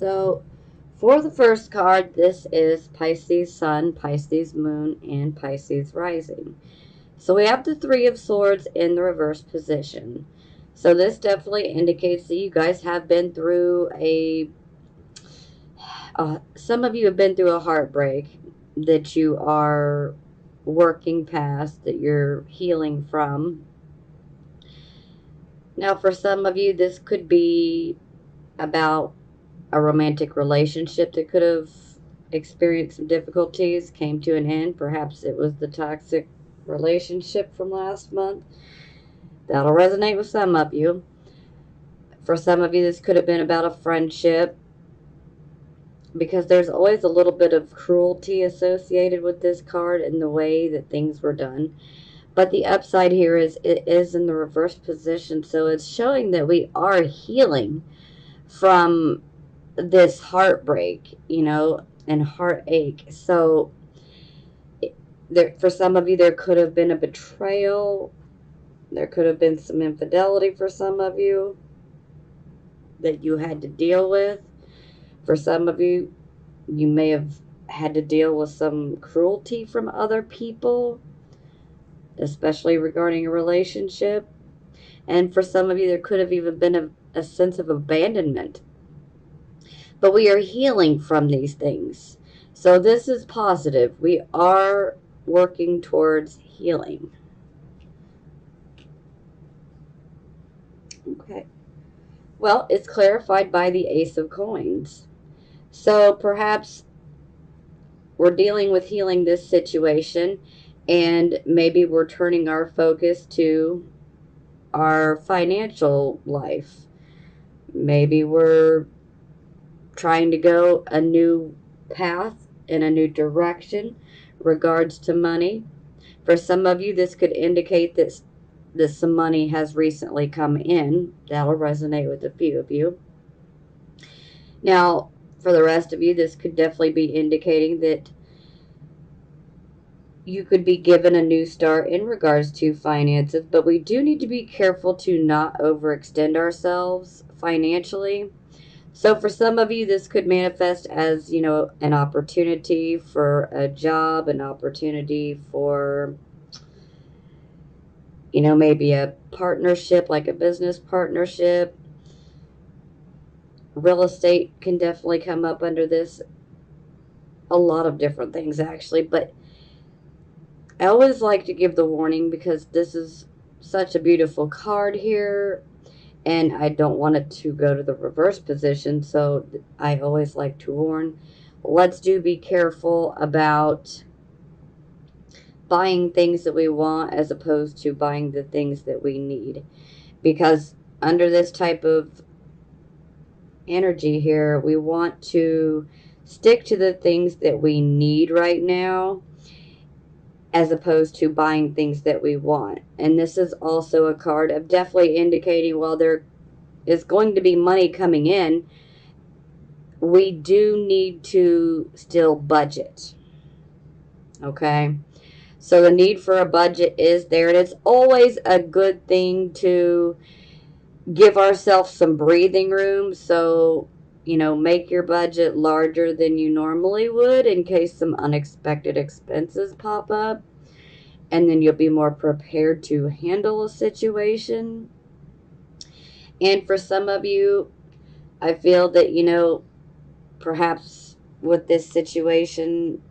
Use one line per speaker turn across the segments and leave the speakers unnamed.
So, for the first card, this is Pisces Sun, Pisces Moon, and Pisces Rising. So we have the Three of Swords in the reverse position. So this definitely indicates that you guys have been through some of you have been through a heartbreak that you are working past, that you're healing from. Now, for some of you, this could be about a romantic relationship that could have experienced some difficulties, came to an end. Perhaps it was the toxic relationship from last month. That'll resonate with some of you. For some of you, this could have been about a friendship, because there's always a little bit of cruelty associated with this card and the way that things were done. But the upside here is it is in the reverse position, so it's showing that we are healing from this heartbreak, and heartache. So there, for some of you, there could have been a betrayal. There could have been some infidelity for some of you that you had to deal with. For some of you, you may have had to deal with some cruelty from other people, especially regarding a relationship. And for some of you, there could have even been a sense of abandonment. But we are healing from these things. So this is positive. We are working towards healing. Okay. Well, it's clarified by the Ace of Coins. So perhaps we're dealing with healing this situation, and maybe we're turning our focus to our financial life. Maybe we're trying to go a new path in a new direction regards to money. For some of you, this could indicate that some money has recently come in. That'll resonate with a few of you. Now, for the rest of you, this could definitely be indicating that you could be given a new start in regards to finances, but we do need to be careful to not overextend ourselves financially. So for some of you, this could manifest as, an opportunity for a job, an opportunity for, maybe a partnership, like a business partnership. Real estate can definitely come up under this. A lot of different things, actually, but I always like to give the warning because this is such a beautiful card here, and I don't want it to go to the reverse position, so I always like to warn. Let's be careful about buying things that we want as opposed to buying the things that we need, because under this type of energy here, we want to stick to the things that we need right now as opposed to buying things that we want. And this is also a card of definitely indicating, while there is going to be money coming in, we do need to still budget. Okay? So the need for a budget is there, and it's always a good thing to give ourselves some breathing room. So, make your budget larger than you normally would in case some unexpected expenses pop up. And then you'll be more prepared to handle a situation. And for some of you, I feel that, perhaps with this situation,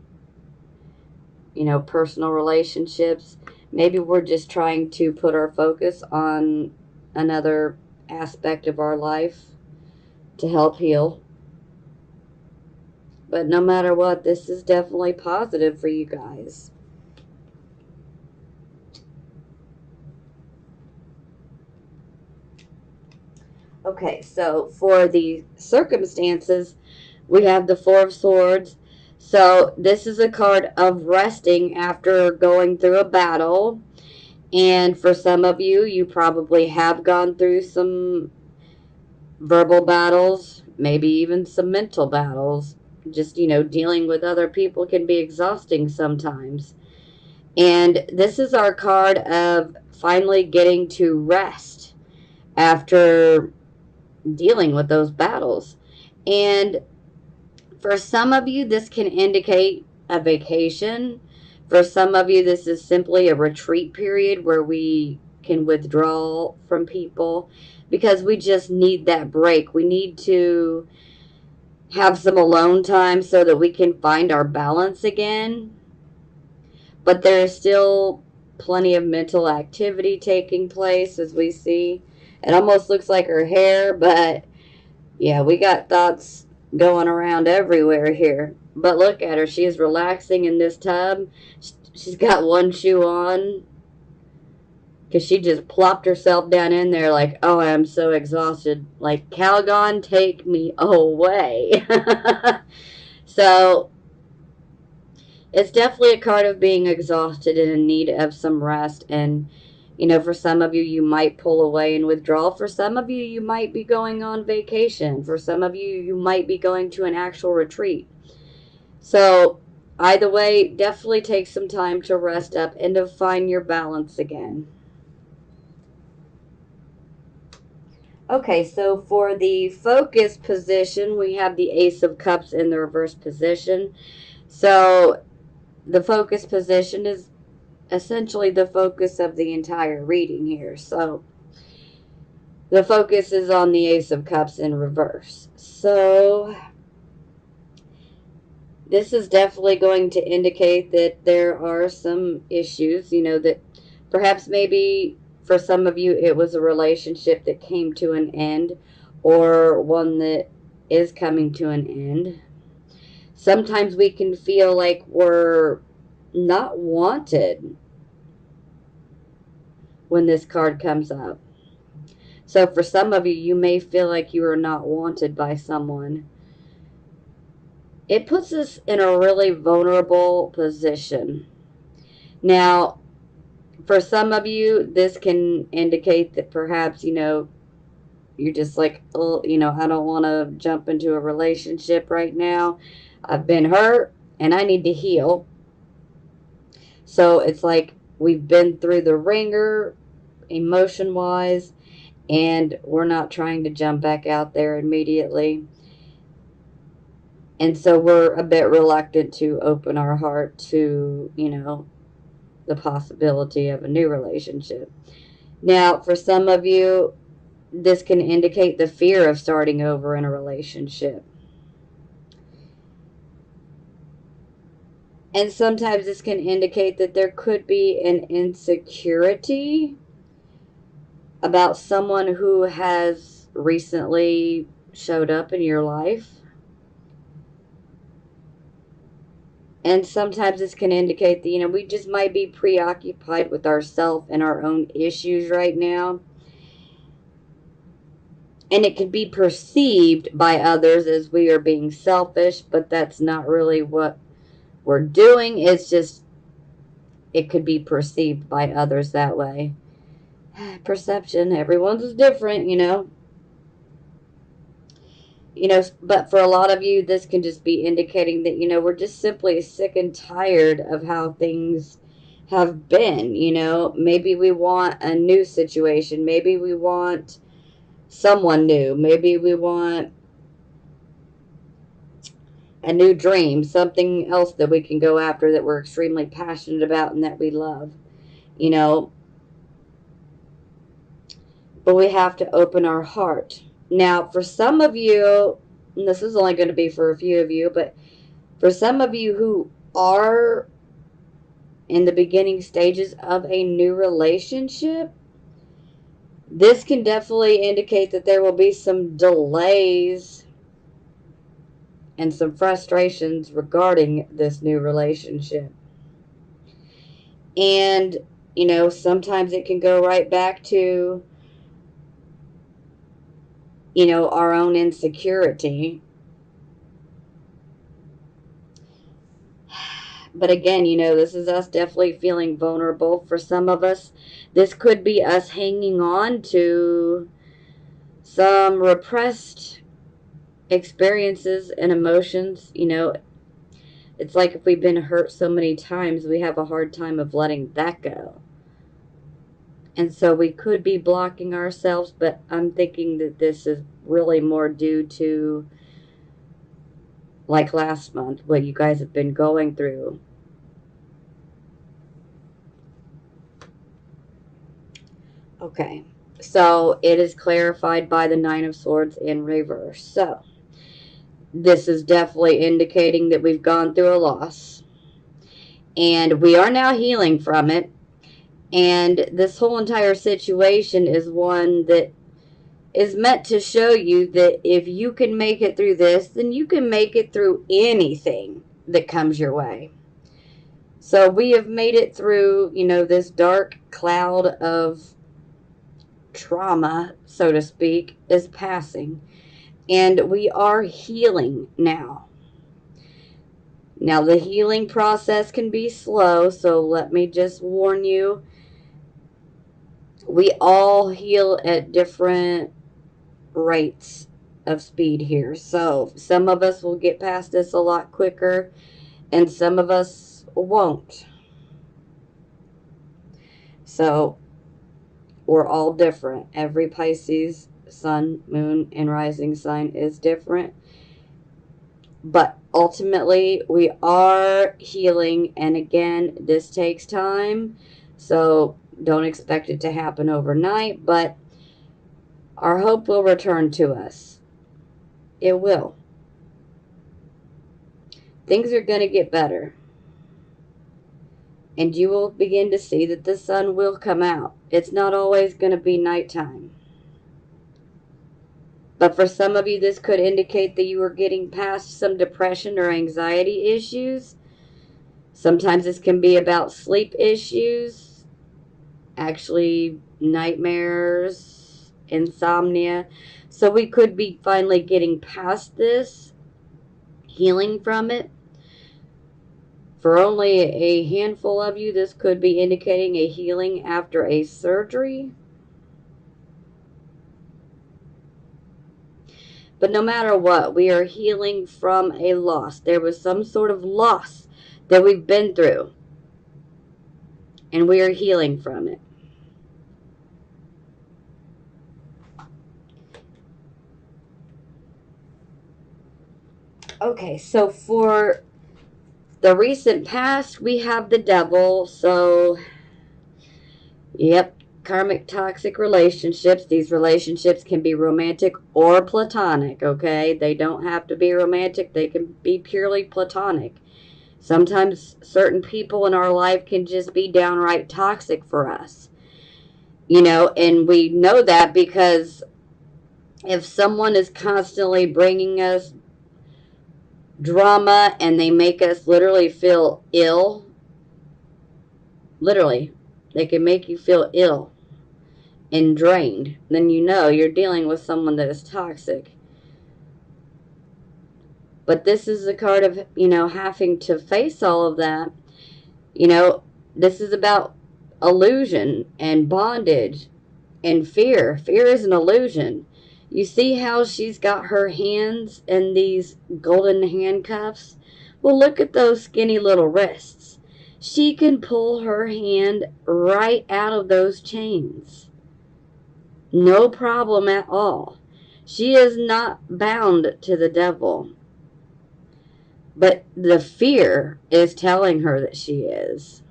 personal relationships, maybe we're just trying to put our focus on another aspect of our life to help heal. But no matter what, this is definitely positive for you guys. Okay, so for the circumstances, we have the Four of Swords. So this is a card of resting after going through a battle. And for some of you, you probably have gone through some verbal battles, maybe even some mental battles. Just, dealing with other people can be exhausting sometimes. And this is our card of finally getting to rest after dealing with those battles. And for some of you, this can indicate a vacation. For some of you, this is simply a retreat period where we can withdraw from people because we just need that break. We need to have some alone time so that we can find our balance again. But there is still plenty of mental activity taking place, as we see. It almost looks like her hair, but yeah, we got thoughts going around everywhere here. But look at her. She is relaxing in this tub. She's got one shoe on because she just plopped herself down in there like, oh, I'm so exhausted. Like, Calgon, take me away. So it's definitely a card of being exhausted and in need of some rest. And, for some of you, you might pull away and withdraw. For some of you, you might be going on vacation. For some of you, you might be going to an actual retreat. So, either way, definitely take some time to rest up and to find your balance again. Okay, so for the focus position, we have the Ace of Cups in the reverse position. So, the focus position is essentially the focus of the entire reading here. So the focus is on the Ace of Cups in reverse. So this is definitely going to indicate that there are some issues, that perhaps maybe for some of you it was a relationship that came to an end or one that is coming to an end. Sometimes we can feel like we're not wanted when this card comes up. So for some of you, you may feel like you are not wanted by someone. It puts us in a really vulnerable position. Now, for some of you, this can indicate that perhaps, you're just like, oh, I don't want to jump into a relationship right now. I've been hurt and I need to heal. So it's like we've been through the ringer emotion wise, and we're not trying to jump back out there immediately. And so we're a bit reluctant to open our heart to, the possibility of a new relationship. Now, for some of you, this can indicate the fear of starting over in a relationship. And sometimes this can indicate that there could be an insecurity about someone who has recently showed up in your life. And sometimes this can indicate that, we just might be preoccupied with ourselves and our own issues right now. And it can be perceived by others as we are being selfish, but that's not really what we're doing. It's just, it could be perceived by others that way. Perception, everyone's is different, but for a lot of you, this can just be indicating that, we're just simply sick and tired of how things have been. Maybe we want a new situation. Maybe we want someone new. Maybe we want a new dream, something else that we can go after that we're extremely passionate about and that we love, but we have to open our heart. Now, for some of you, and this is only going to be for a few of you, but for some of you who are in the beginning stages of a new relationship, this can definitely indicate that there will be some delays and some frustrations regarding this new relationship. And, sometimes it can go right back to, our own insecurity. But again, this is us definitely feeling vulnerable. For some of us, this could be us hanging on to some repressed experiences and emotions. It's like if we've been hurt so many times, we have a hard time of letting that go. And so we could be blocking ourselves, but I'm thinking that this is really more due to like last month, what you guys have been going through. Okay, so it is clarified by the Nine of Swords in reverse. So this is definitely indicating that we've gone through a loss, and we are now healing from it. And this whole entire situation is one that is meant to show you that if you can make it through this, then you can make it through anything that comes your way. So we have made it through, this dark cloud of trauma, so to speak, is passing. And we are healing now. Now, the healing process can be slow, so let me just warn you. We all heal at different rates of speed here. So some of us will get past this a lot quicker, and some of us won't. So we're all different. Every Pisces sun, moon, and rising sign is different. But ultimately, we are healing. And again, this takes time. So don't expect it to happen overnight. But our hope will return to us. It will. Things are going to get better. And you will begin to see that the sun will come out. It's not always going to be nighttime. But for some of you, this could indicate that you are getting past some depression or anxiety issues. Sometimes this can be about sleep issues, actually nightmares, insomnia. So we could be finally getting past this, healing from it. For only a handful of you, this could be indicating a healing after a surgery. But no matter what, we are healing from a loss. There was some sort of loss that we've been through, and we are healing from it. Okay, so for the recent past, we have the devil. So, yep, karmic toxic relationships. These relationships can be romantic or platonic, okay? They don't have to be romantic. They can be purely platonic. Sometimes certain people in our life can just be downright toxic for us. And we know that because if someone is constantly bringing us drama and they make us literally feel ill, literally, they can make you feel ill and drained, then you're dealing with someone that is toxic. But this is a card of, having to face all of that. This is about illusion and bondage and fear. Fear is an illusion. You see how she's got her hands in these golden handcuffs? Well, look at those skinny little wrists. She can pull her hand right out of those chains. No problem at all. She is not bound to the devil. But the fear is telling her that she is.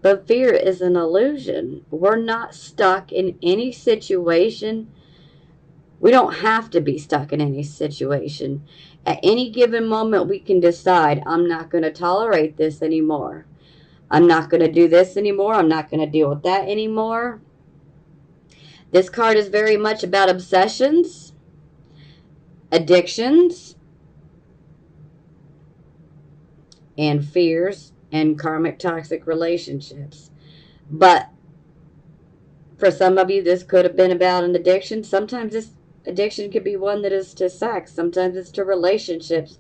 But fear is an illusion. We're not stuck in any situation. We don't have to be stuck in any situation. At any given moment, we can decide, I'm not going to tolerate this anymore. I'm not going to do this anymore. I'm not going to deal with that anymore. This card is very much about obsessions, addictions, and fears, and karmic toxic relationships. But for some of you, this could have been about an addiction. Sometimes this addiction could be one that is to sex. Sometimes it's to relationships.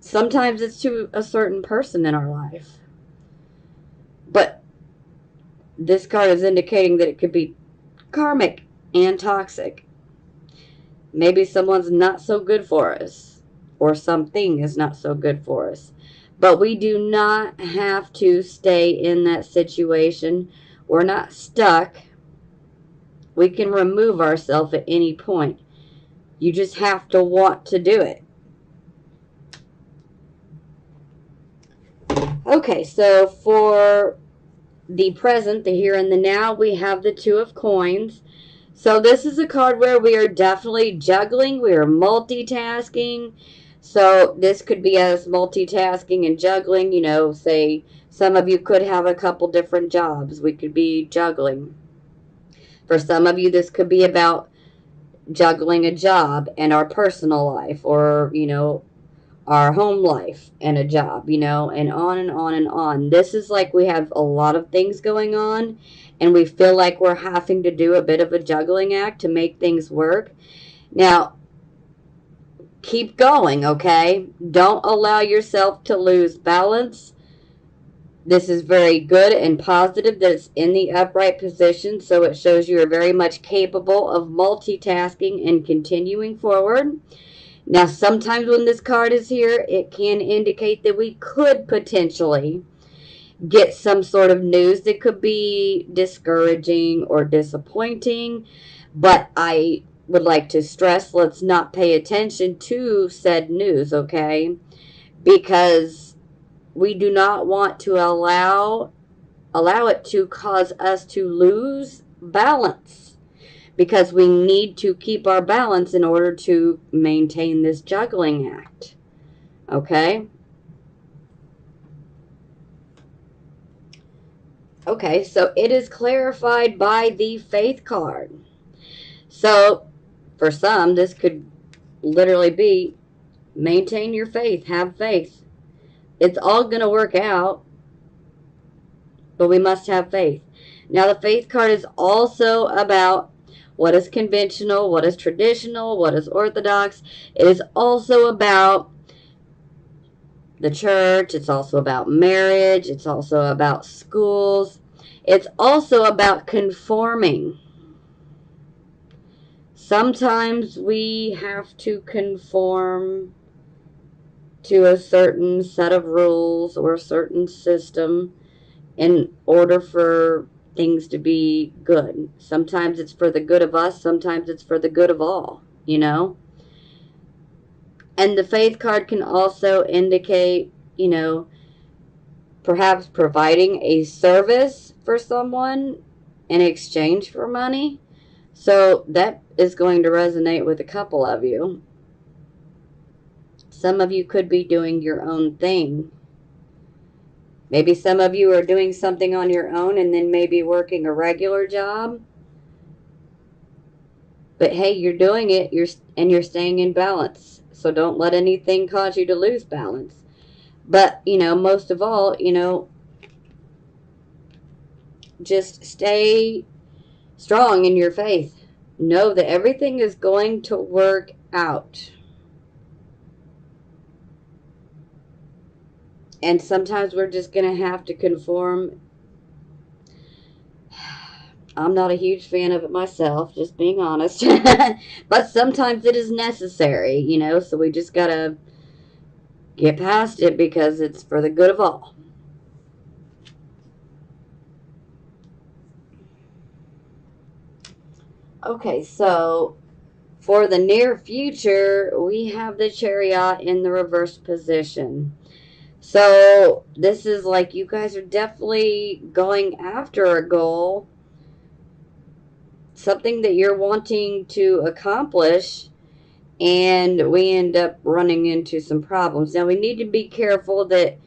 Sometimes it's to a certain person in our life. But this card is indicating that it could be karmic and toxic. Maybe someone's not so good for us, or something is not so good for us. But we do not have to stay in that situation. We're not stuck. We can remove ourselves at any point. You just have to want to do it. Okay, so for the present, the here and the now, we have the Two of Coins. So this is a card where we are definitely juggling. We are multitasking. So this could be as multitasking and juggling. You know, say some of you could have a couple different jobs. We could be juggling. For some of you, this could be about juggling a job and our personal life, or, you know, our home life and a job, you know, and on and on and on. This is like we have a lot of things going on and we feel like we're having to do a bit of a juggling act to make things work. Now, keep going, okay? Don't allow yourself to lose balance. This is very good and positive that it's in the upright position, so it shows you are very much capable of multitasking and continuing forward. Now, sometimes when this card is here, it can indicate that we could potentially get some sort of news that could be discouraging or disappointing. But I would like to stress, let's not pay attention to said news, okay? Because we do not want to allow it to cause us to lose balance, because we need to keep our balance in order to maintain this juggling act. Okay? Okay, so it is clarified by the Faith card. So, for some, this could literally be maintain your faith, have faith. It's all going to work out, but we must have faith. Now, the Faith card is also about what is conventional, what is traditional, what is orthodox. It is also about the church. It's also about marriage. It's also about schools. It's also about conforming. Sometimes we have to conform to a certain set of rules or a certain system in order for things to be good. Sometimes it's for the good of us, sometimes it's for the good of all, you know? And the Faith card can also indicate, you know, perhaps providing a service for someone in exchange for money. So that is going to resonate with a couple of you. Some of you could be doing your own thing. Maybe some of you are doing something on your own and then maybe working a regular job. But hey, you're doing it, you're staying in balance. So don't let anything cause you to lose balance. But, you know, most of all, you know, just stay strong in your faith. Know that everything is going to work out. And sometimes we're just going to have to conform. I'm not a huge fan of it myself, just being honest. But sometimes it is necessary, you know, so we just got to get past it because it's for the good of all. Okay, so for the near future, we have the Chariot in the reverse position. So this is like you guys are definitely going after a goal, something that you're wanting to accomplish, and we end up running into some problems. Now, we need to be careful that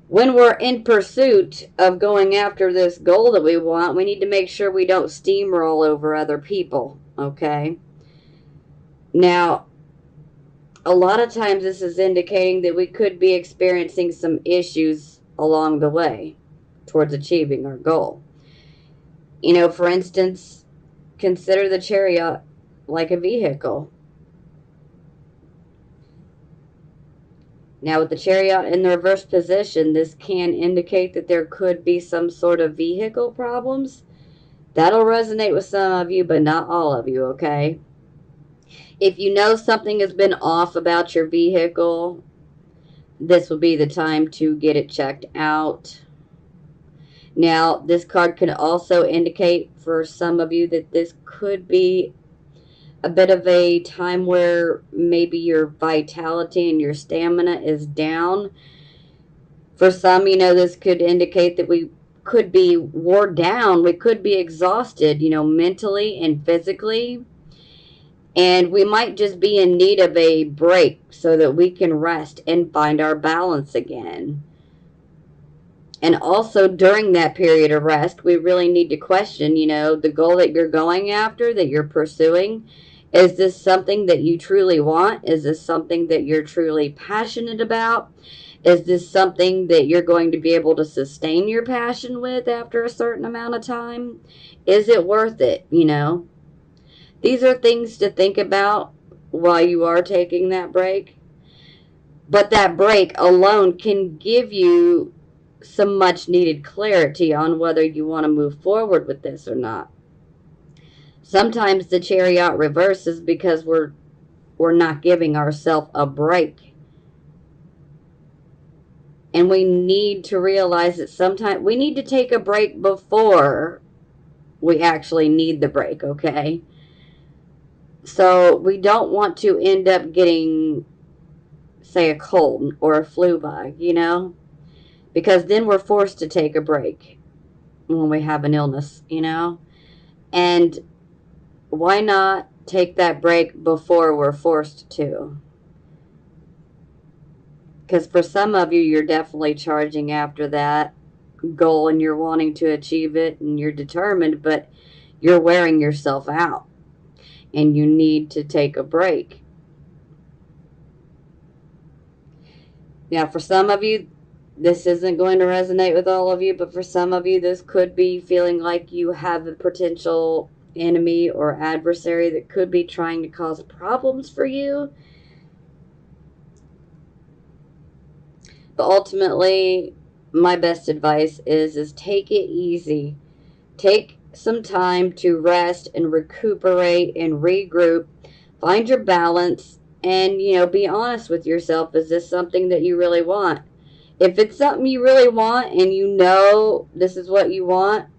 when we're in pursuit of going after this goal that we want, we need to make sure we don't steamroll over other people, okay? Now, a lot of times this is indicating that we could be experiencing some issues along the way towards achieving our goal. You know, for instance, consider the Chariot like a vehicle. Now, with the Chariot in the reverse position, this can indicate that there could be some sort of vehicle problems. That'll resonate with some of you, but not all of you, okay? If you know something has been off about your vehicle, this will be the time to get it checked out. Now, this card can also indicate for some of you that this could be a bit of a time where maybe your vitality and your stamina is down. For some, this could indicate that we could be worn down. We could be exhausted, mentally and physically. And we might just be in need of a break so that we can rest and find our balance again. And also during that period of rest, we really need to question, the goal that you're going after, that you're pursuing. Is this something that you truly want? Is this something that you're truly passionate about? Is this something that you're going to be able to sustain your passion with after a certain amount of time? Is it worth it? These are things to think about while you are taking that break. But that break alone can give you some much needed clarity on whether you want to move forward with this or not. Sometimes the chariot reverses because we're not giving ourselves a break. And we need to realize that sometimes we need to take a break before we actually need the break, okay? So we don't want to end up getting, say, a cold or a flu bug, because then we're forced to take a break when we have an illness, And why not take that break before we're forced to? Because for some of you, you're definitely charging after that goal and you're wanting to achieve it and you're determined, but you're wearing yourself out and you need to take a break. Now, for some of you, this isn't going to resonate with all of you, but for some of you, this could be feeling like you have a potential enemy or adversary that could be trying to cause problems for you. But ultimately, my best advice is take it easy. Take some time to rest and recuperate and regroup. Find your balance and, be honest with yourself. Is this something that you really want? If it's something you really want and this is what you want,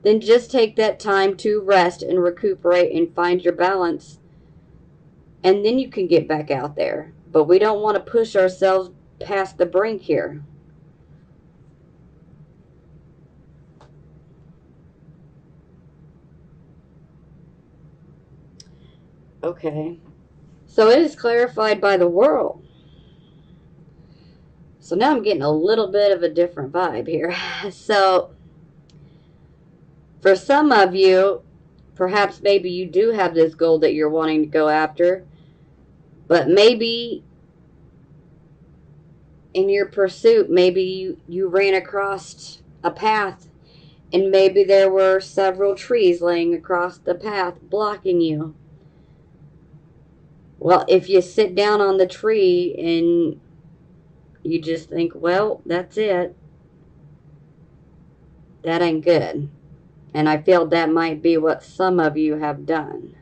then just take that time to rest and recuperate and find your balance. And then you can get back out there. But we don't want to push ourselves past the brink here. Okay. So it is clarified by the world. So now I'm getting a little bit of a different vibe here. So for some of you, perhaps maybe you do have this goal that you're wanting to go after, but maybe in your pursuit, maybe you ran across a path and maybe there were several trees laying across the path blocking you. Well, if you sit down on the tree and you just think, well, that's it, that ain't good. And I feel that might be what some of you have done.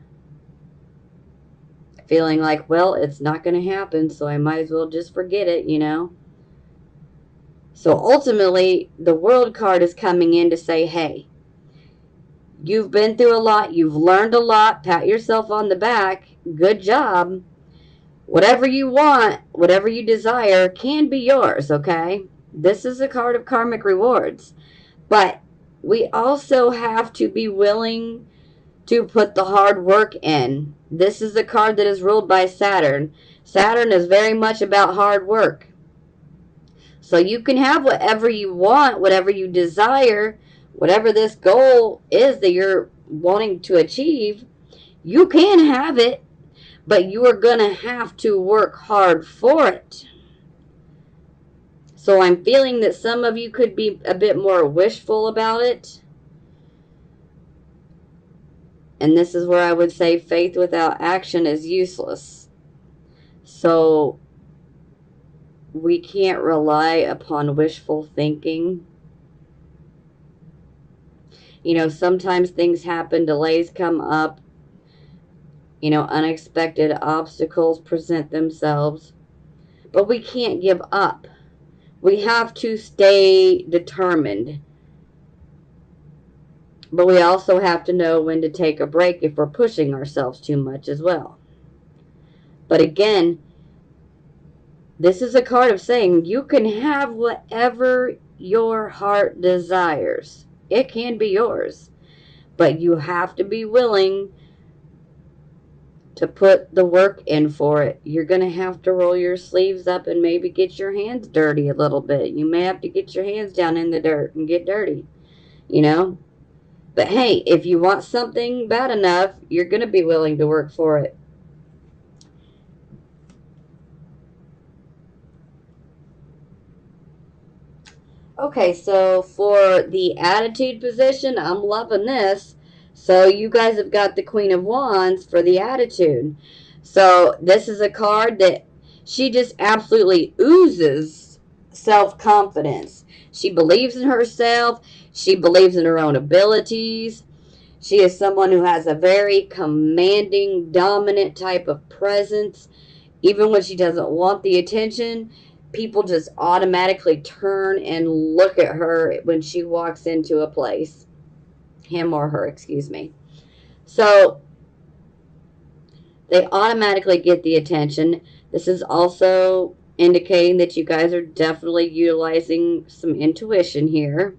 Feeling like, well, it's not going to happen, so I might as well just forget it, So ultimately, the world card is coming in to say, hey, you've been through a lot, you've learned a lot, pat yourself on the back, good job. Whatever you want, whatever you desire can be yours, okay? This is a card of karmic rewards. But we also have to be willing to put the hard work in. This is a card that is ruled by Saturn. Saturn is very much about hard work. So you can have whatever you want, whatever you desire, whatever this goal is that you're wanting to achieve, you can have it, but you are going to have to work hard for it. So I'm feeling that some of you could be a bit more wishful about it. And this is where I would say faith without action is useless. So we can't rely upon wishful thinking. Sometimes things happen, delays come up, unexpected obstacles present themselves. But we can't give up. We have to stay determined. But we also have to know when to take a break if we're pushing ourselves too much as well. But again, This is a card of saying you can have whatever your heart desires. It can be yours, but you have to be willing to put the work in for it. You're going to have to roll your sleeves up and maybe get your hands dirty a little bit. You may have to get your hands down in the dirt and get dirty, you know? But hey, if you want something bad enough, you're going to be willing to work for it. Okay, so for the attitude position, I'm loving this. So you guys have got the Queen of Wands for the attitude. So this is a card that she just absolutely oozes self-confidence. She believes in herself. She believes in her own abilities. She is someone who has a very commanding, dominant type of presence. Even when she doesn't want the attention, people just automatically turn and look at her when she walks into a place. Him or her, excuse me. So they automatically get the attention. This is also indicating that you guys are definitely utilizing some intuition here.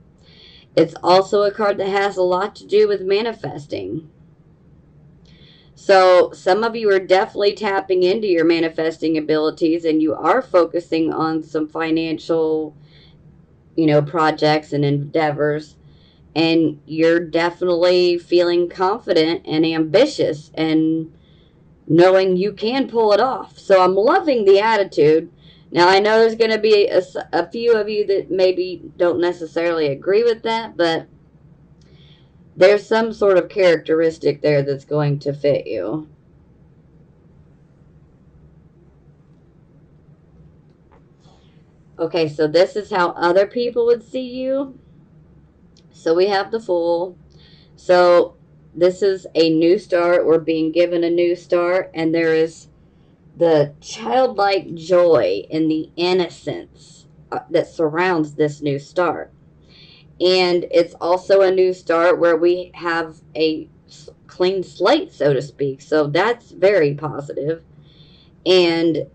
It's also a card that has a lot to do with manifesting. So some of you are definitely tapping into your manifesting abilities, and you are focusing on some financial, projects and endeavors. And you're definitely feeling confident and ambitious and knowing you can pull it off. So I'm loving the attitude. Now, I know there's going to be a few of you that maybe don't necessarily agree with that, but there's some sort of characteristic there that's going to fit you. Okay, so this is how other people would see you. So we have the Fool. So this is a new start. We're being given a new start, and there is the childlike joy and the innocence that surrounds this new start. And it's also a new start where we have a clean slate, so to speak. So that's very positive. And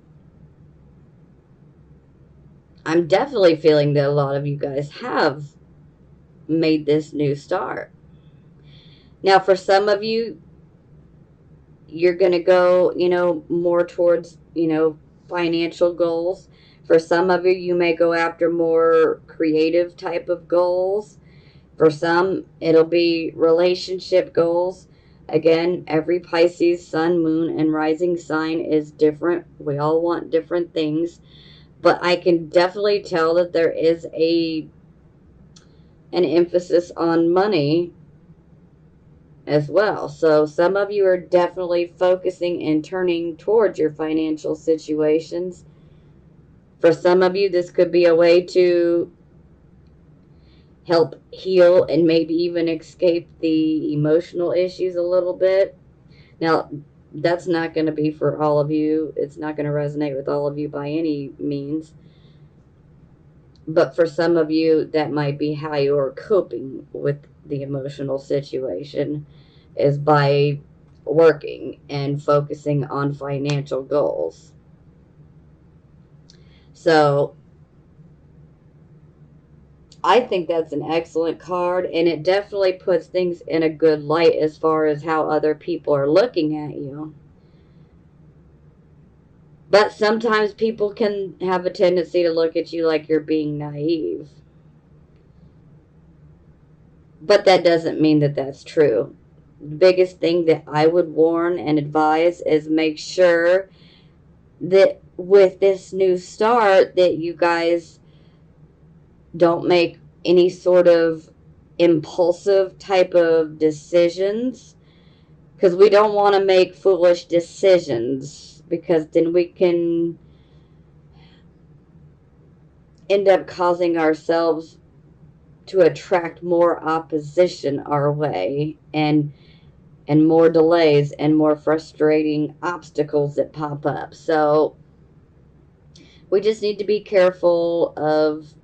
I'm definitely feeling that a lot of you guys have made this new start. Now, for some of you, you're going to go, more towards, financial goals. For some of you, you may go after more creative type of goals. For some, it'll be relationship goals. Again, every Pisces sun, moon, and rising sign is different. We all want different things. But I can definitely tell that there is an emphasis on money as well. So some of you are definitely focusing and turning towards your financial situations. For some of you, this could be a way to help heal and maybe even escape the emotional issues a little bit. Now, that's not going to be for all of you. It's not going to resonate with all of you by any means. But for some of you, that might be how you're coping with the emotional situation, is by working and focusing on financial goals. So I think that's an excellent card, and it definitely puts things in a good light as far as how other people are looking at you. But sometimes people can have a tendency to look at you like you're being naive. But that doesn't mean that that's true. The biggest thing that I would warn and advise is make sure that with this new start that you guys don't make any sort of impulsive type of decisions, because we don't want to make foolish decisions, because then we can end up causing ourselves to attract more opposition our way, and more delays and more frustrating obstacles that pop up. So we just need to be careful of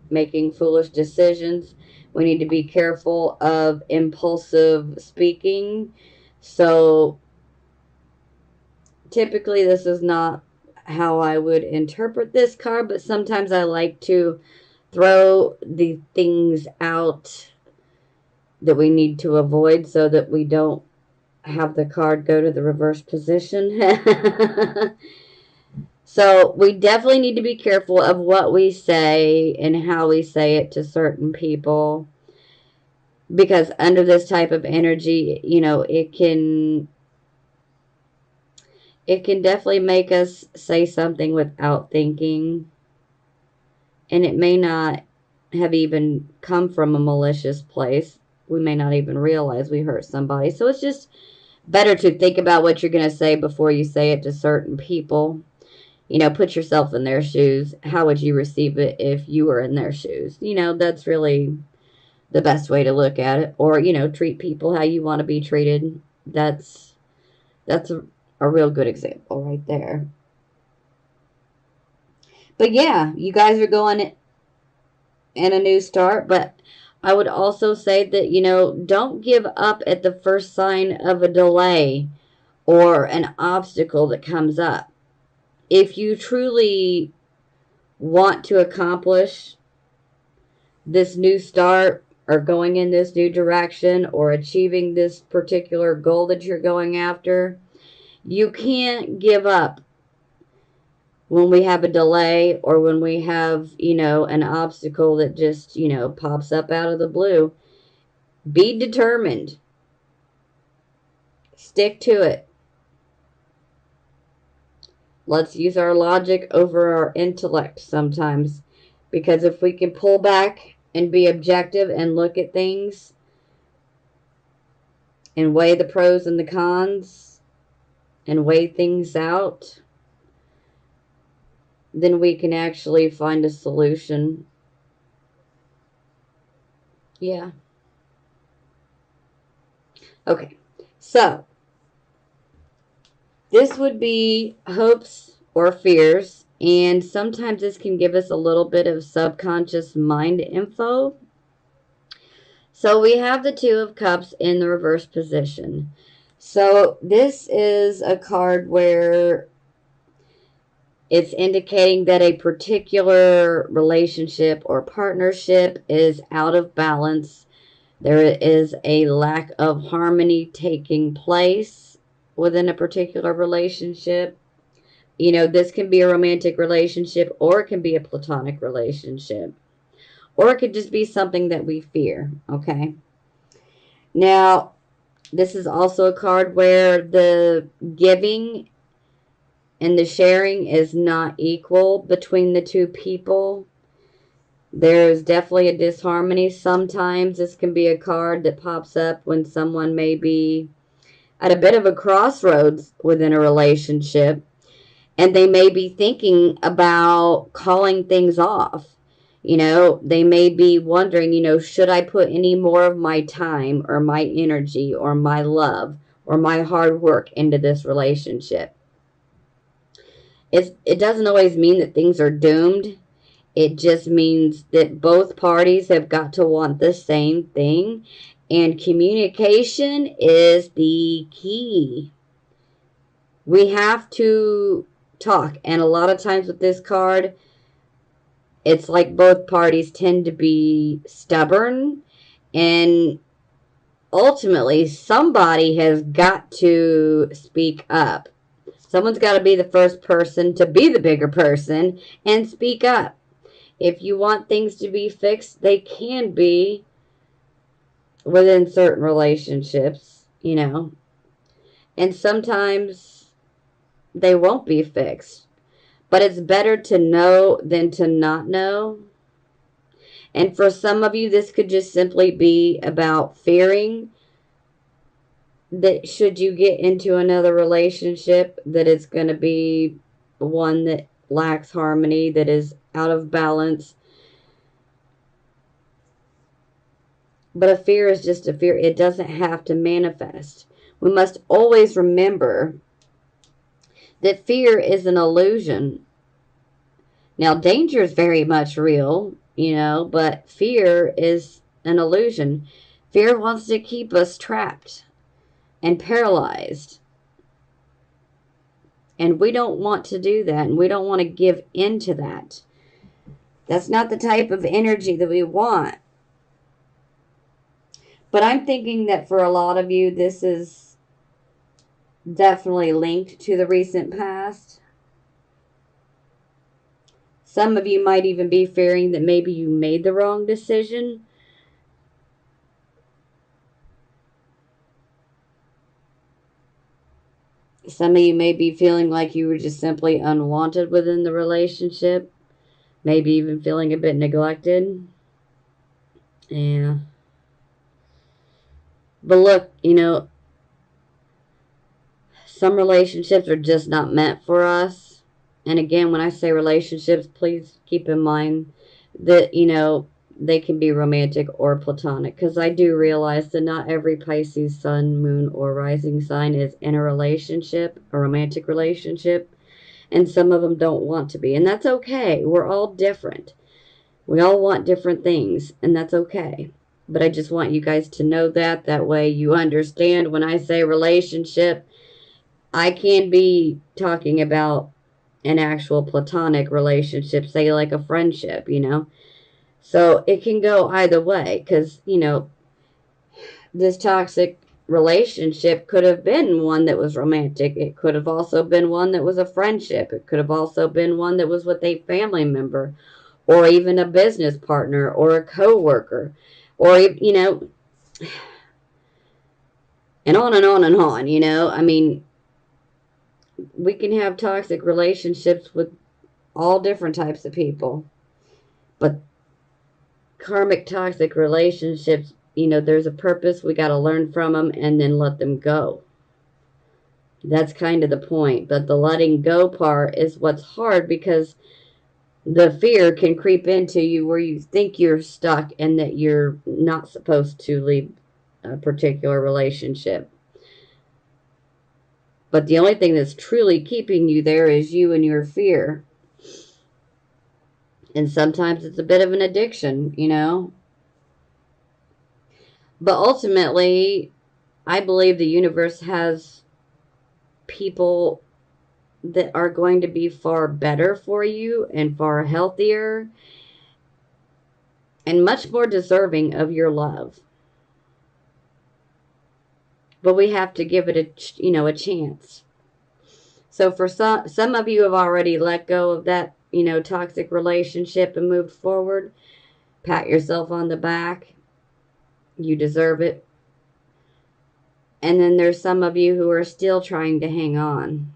making foolish decisions. We need to be careful of impulsive speaking. So typically this is not how I would interpret this card, but sometimes I like to throw the things out that we need to avoid so that we don't have the card go to the reverse position. So we definitely need to be careful of what we say and how we say it to certain people, because under this type of energy, it can definitely make us say something without thinking, and it may not have even come from a malicious place. We may not even realize we hurt somebody. So it's just better to think about what you're going to say before you say it to certain people. Put yourself in their shoes. How would you receive it if you were in their shoes? That's really the best way to look at it. Or, treat people how you want to be treated. That's a real good example right there. But yeah, you guys are going in a new start, but I would also say that, don't give up at the first sign of a delay or an obstacle that comes up. If you truly want to accomplish this new start or going in this new direction or achieving this particular goal that you're going after, you can't give up when we have a delay or when we have, an obstacle that just, pops up out of the blue. Be determined. Stick to it. Let's use our logic over our intellect sometimes. Because if we can pull back and be objective and look at things and weigh the pros and the cons and weigh things out, then we can actually find a solution. Yeah. Okay. So, this would be hopes or fears, and sometimes this can give us a little bit of subconscious mind info. So we have the Two of Cups in the reverse position. So this is a card where it's indicating that a particular relationship or partnership is out of balance. There is a lack of harmony taking place within a particular relationship. This can be a romantic relationship, or it can be a platonic relationship, or it could just be something that we fear, okay? Now, this is also a card where the giving and the sharing is not equal between the two people. There's definitely a disharmony. Sometimes this can be a card that pops up when someone may be at a bit of a crossroads within a relationship, and they may be thinking about calling things off. They may be wondering, should I put any more of my time or my energy or my love or my hard work into this relationship? It doesn't always mean that things are doomed. It just means that both parties have got to want the same thing, and communication is the key. We have to talk, and a lot of times with this card, it's like both parties tend to be stubborn, and ultimately somebody has got to speak up. Someone's got to be the first person to be the bigger person and speak up. If you want things to be fixed, they can be within certain relationships, and sometimes they won't be fixed. But it's better to know than to not know. And for some of you, this could just simply be about fearing that should you get into another relationship, that it's going to be one that lacks harmony, that is out of balance. But a fear is just a fear. It doesn't have to manifest. We must always remember that fear is an illusion. Now, danger is very much real, but fear is an illusion. Fear wants to keep us trapped and paralyzed. And we don't want to do that, and we don't want to give into that. That's not the type of energy that we want. But I'm thinking that for a lot of you, this is definitely linked to the recent past. Some of you might even be fearing that maybe you made the wrong decision. Some of you may be feeling like you were just simply unwanted within the relationship. Maybe even feeling a bit neglected. Yeah. But look, some relationships are just not meant for us. And again, when I say relationships, please keep in mind that, they can be romantic or platonic. Because I do realize that not every Pisces sun, moon, or rising sign is in a relationship, a romantic relationship. And some of them don't want to be. And that's okay. We're all different. We all want different things. And that's okay. But I just want you guys to know that. That way you understand when I say relationship, I can be talking about an actual platonic relationship, say like a friendship, So it can go either way because, this toxic relationship could have been one that was romantic. It could have also been one that was a friendship. It could have also been one that was with a family member or even a business partner or a coworker or, and on and on and on, I mean, we can have toxic relationships with all different types of people. But karmic toxic relationships, there's a purpose. We got to learn from them and then let them go. That's kind of the point. But the letting go part is what's hard because the fear can creep into you where you think you're stuck and that you're not supposed to leave a particular relationship. But the only thing that's truly keeping you there is you and your fear. And sometimes it's a bit of an addiction, But ultimately, I believe the universe has people that are going to be far better for you and far healthier and much more deserving of your love. But we have to give it a chance. So for some of you have already let go of that, toxic relationship and moved forward. Pat yourself on the back. You deserve it. And then there's some of you who are still trying to hang on.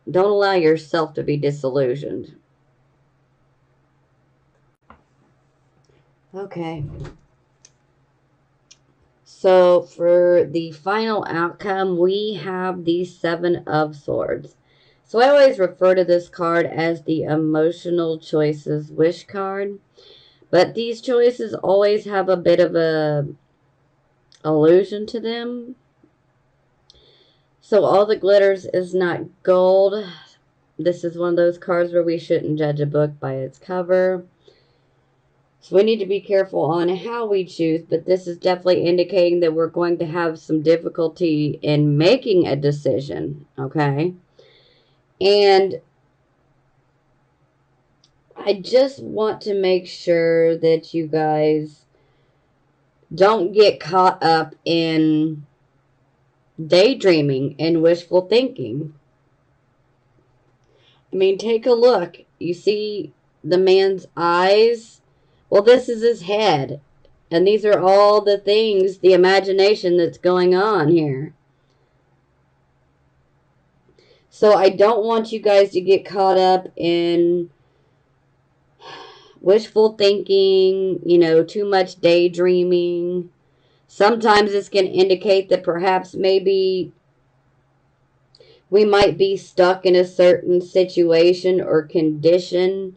Don't allow yourself to be disillusioned. Okay. So for the final outcome, we have the Seven of Swords. So I always refer to this card as the emotional choices wish card. But these choices always have a bit of a illusion to them. So all that glitters is not gold. This is one of those cards where we shouldn't judge a book by its cover. So we need to be careful on how we choose, but this is definitely indicating that we're going to have some difficulty in making a decision, okay? And I just want to make sure that you guys don't get caught up in daydreaming and wishful thinking. I mean, take a look. You see the man's eyes? Well, this is his head. And these are all the things, the imagination that's going on here. So I don't want you guys to get caught up in wishful thinking, too much daydreaming. Sometimes this can indicate that perhaps maybe we might be stuck in a certain situation or condition,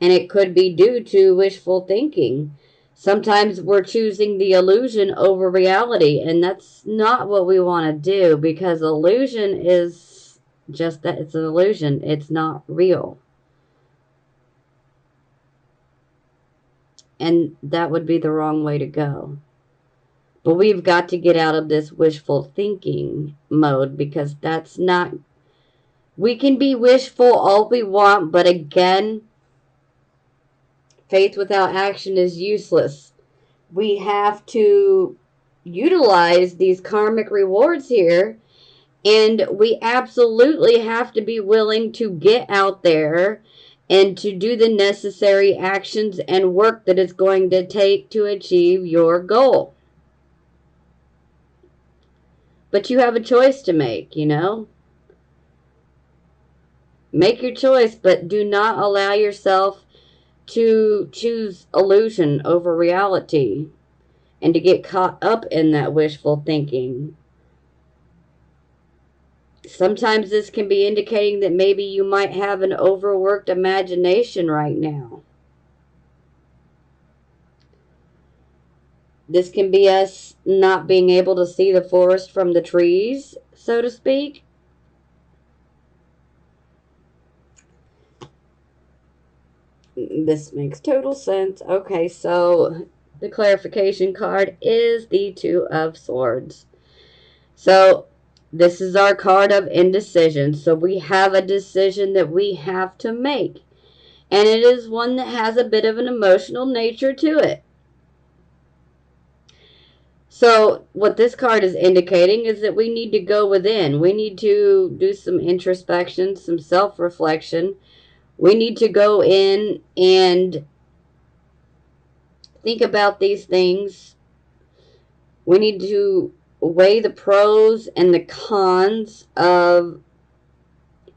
and it could be due to wishful thinking. Sometimes we're choosing the illusion over reality, and that's not what we want to do because illusion is just that. It's an illusion. It's not real. And that would be the wrong way to go. But we've got to get out of this wishful thinking mode, because that's not, we can be wishful all we want, but again, faith without action is useless. We have to utilize these karmic rewards here, and we absolutely have to be willing to get out there and to do the necessary actions and work that it's going to take to achieve your goal. But you have a choice to make, you know? Make your choice, but do not allow yourself to choose illusion over reality and to get caught up in that wishful thinking. Sometimes this can be indicating that maybe you might have an overworked imagination right now. This can be us not being able to see the forest from the trees, so to speak. This makes total sense. Okay, so the clarification card is the Two of Swords. So this is our card of indecision. So we have a decision that we have to make. And it is one that has a bit of an emotional nature to it. So what this card is indicating is that we need to go within. We need to do some introspection, some self-reflection. We need to go in and think about these things. We need to weigh the pros and the cons of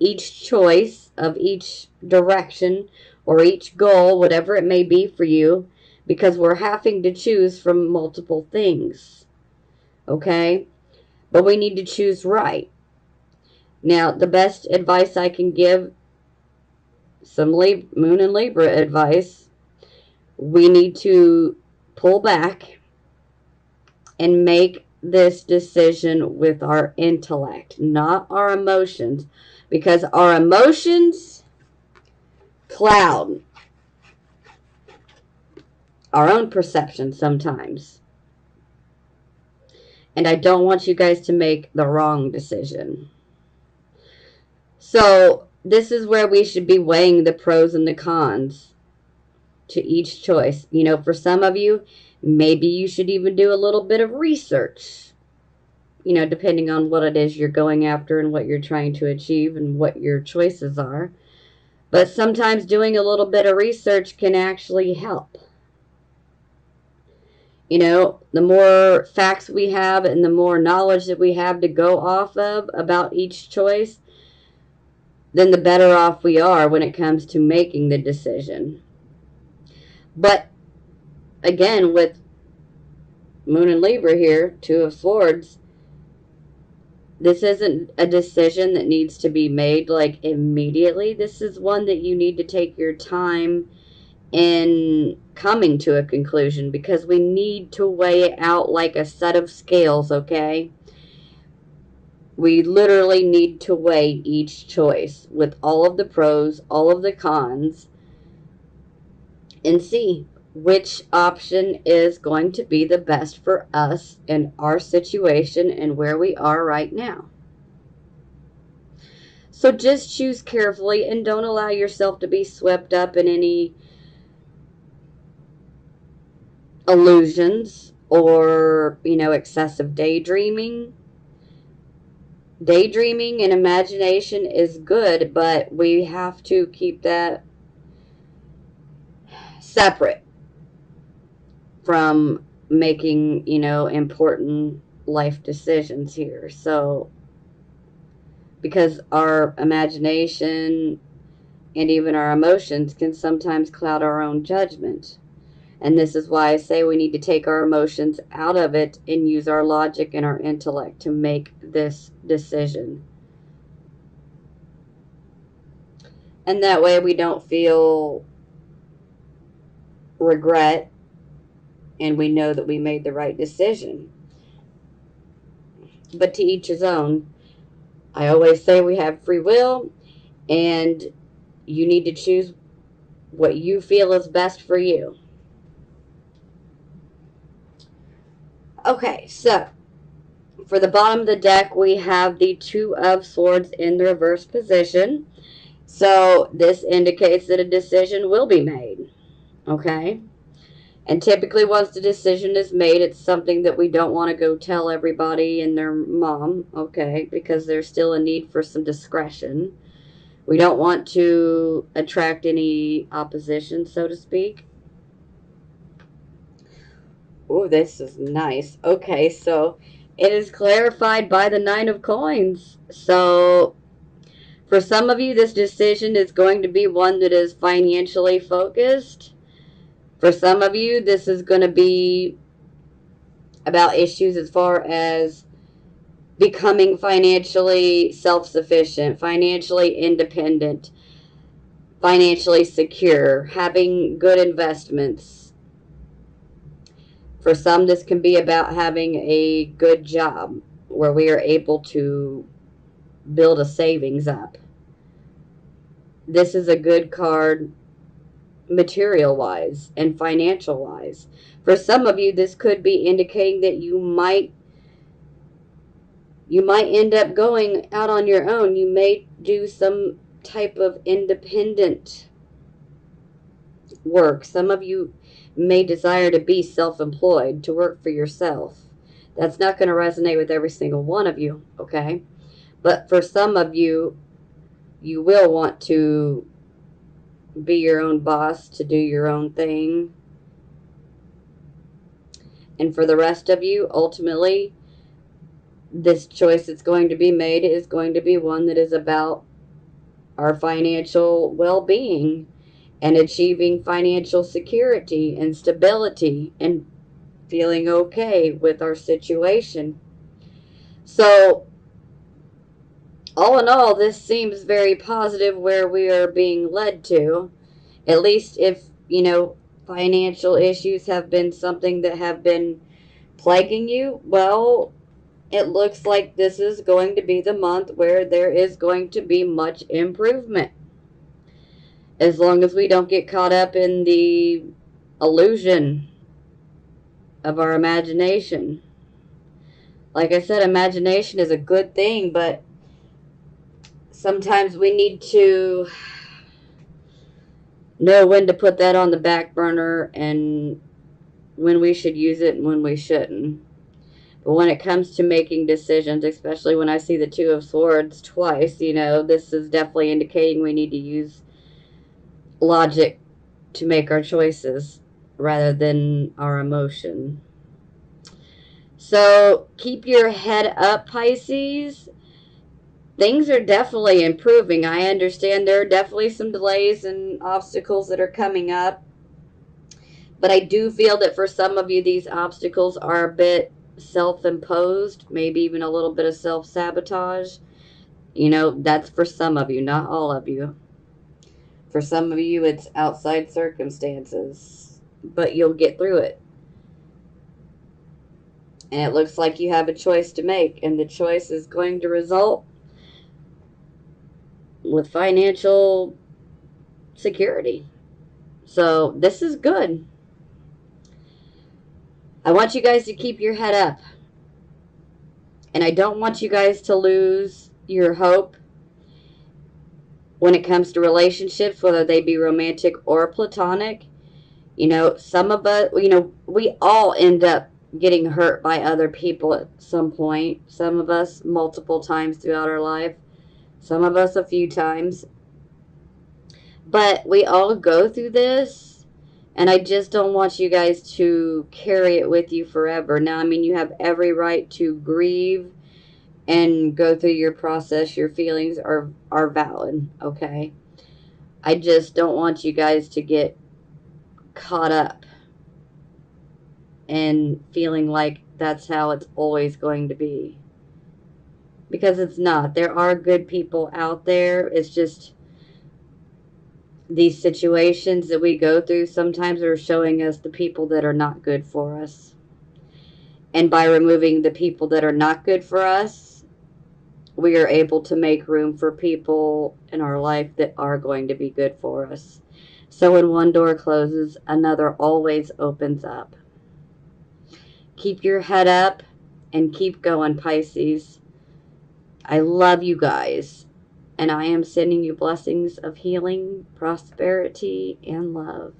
each choice, of each direction, or each goal, whatever it may be for you, because we're having to choose from multiple things. Okay? But we need to choose right. Now, the best advice I can give, some Moon and Libra advice, we need to pull back and make this decision with our intellect, not our emotions, because our emotions cloud our own perception sometimes. And I don't want you guys to make the wrong decision. So this is where we should be weighing the pros and the cons to each choice. You know, for some of you, maybe you should even do a little bit of research, you know, depending on what it is you're going after and what you're trying to achieve and what your choices are. But sometimes doing a little bit of research can actually help. You know, the more facts we have and the more knowledge that we have to go off of about each choice, then the better off we are when it comes to making the decision. But again, with Moon and Libra here, Two of Swords, this isn't a decision that needs to be made like immediately. This is one that you need to take your time in coming to a conclusion, because we need to weigh it out like a set of scales, okay? We literally need to weigh each choice with all of the pros, all of the cons, and see which option is going to be the best for us and our situation and where we are right now. So just choose carefully and don't allow yourself to be swept up in any illusions or, you know, excessive daydreaming. Daydreaming and imagination is good, but we have to keep that separate from making, you know, important life decisions here. So, because our imagination and even our emotions can sometimes cloud our own judgment. And this is why I say we need to take our emotions out of it and use our logic and our intellect to make this decision. And that way we don't feel regret and we know that we made the right decision. But to each his own. I always say we have free will, and you need to choose what you feel is best for you. Okay, so for the bottom of the deck, we have the Two of Swords in the reverse position. So this indicates that a decision will be made. Okay? And typically, once the decision is made, it's something that we don't want to go tell everybody and their mom, okay? Because there's still a need for some discretion. We don't want to attract any opposition, so to speak. Oh, this is nice. Okay, so it is clarified by the Nine of Coins. So for some of you, this decision is going to be one that is financially focused. For some of you, this is going to be about issues as far as becoming financially self-sufficient, financially independent, financially secure, having good investments. For some, this can be about having a good job where we are able to build a savings up. This is a good card material wise and financial wise. For some of you, this could be indicating that you might end up going out on your own. You may do some type of independent work. Some of you may desire to be self-employed, to work for yourself. That's not going to resonate with every single one of you, okay? But for some of you, you will want to be your own boss, to do your own thing. And for the rest of you, ultimately, this choice that's going to be made is going to be one that is about our financial well-being and achieving financial security and stability and feeling okay with our situation. So, all in all, this seems very positive where we are being led to. At least if, financial issues have been something that have been plaguing you, well, it looks like this is going to be the month where there is going to be much improvement. As long as we don't get caught up in the illusion of our imagination. Like I said, imagination is a good thing, but sometimes we need to know when to put that on the back burner and when we should use it and when we shouldn't. But when it comes to making decisions, especially when I see the Two of Swords twice, this is definitely indicating we need to use logic to make our choices rather than our emotion. So keep your head up, Pisces. Things are definitely improving. I understand there are definitely some delays and obstacles that are coming up. But I do feel that for some of you, these obstacles are a bit self-imposed, maybe even a little bit of self-sabotage. That's for some of you, not all of you. For some of you, it's outside circumstances, but you'll get through it. And it looks like you have a choice to make, and the choice is going to result with financial security. So this is good. I want you guys to keep your head up. And I don't want you guys to lose your hope when it comes to relationships, whether they be romantic or platonic. Some of us, we all end up getting hurt by other people at some point. Some of us multiple times throughout our life. Some of us a few times. But we all go through this, and I just don't want you guys to carry it with you forever. Now, you have every right to grieve and go through your process. Your feelings are valid, okay? I just don't want you guys to get caught up and feeling like that's how it's always going to be. Because it's not. There are good people out there. It's just these situations that we go through sometimes are showing us the people that are not good for us. And by removing the people that are not good for us, we are able to make room for people in our life that are going to be good for us. So when one door closes, another always opens up. Keep your head up and keep going, Pisces. I love you guys, and I am sending you blessings of healing, prosperity, and love.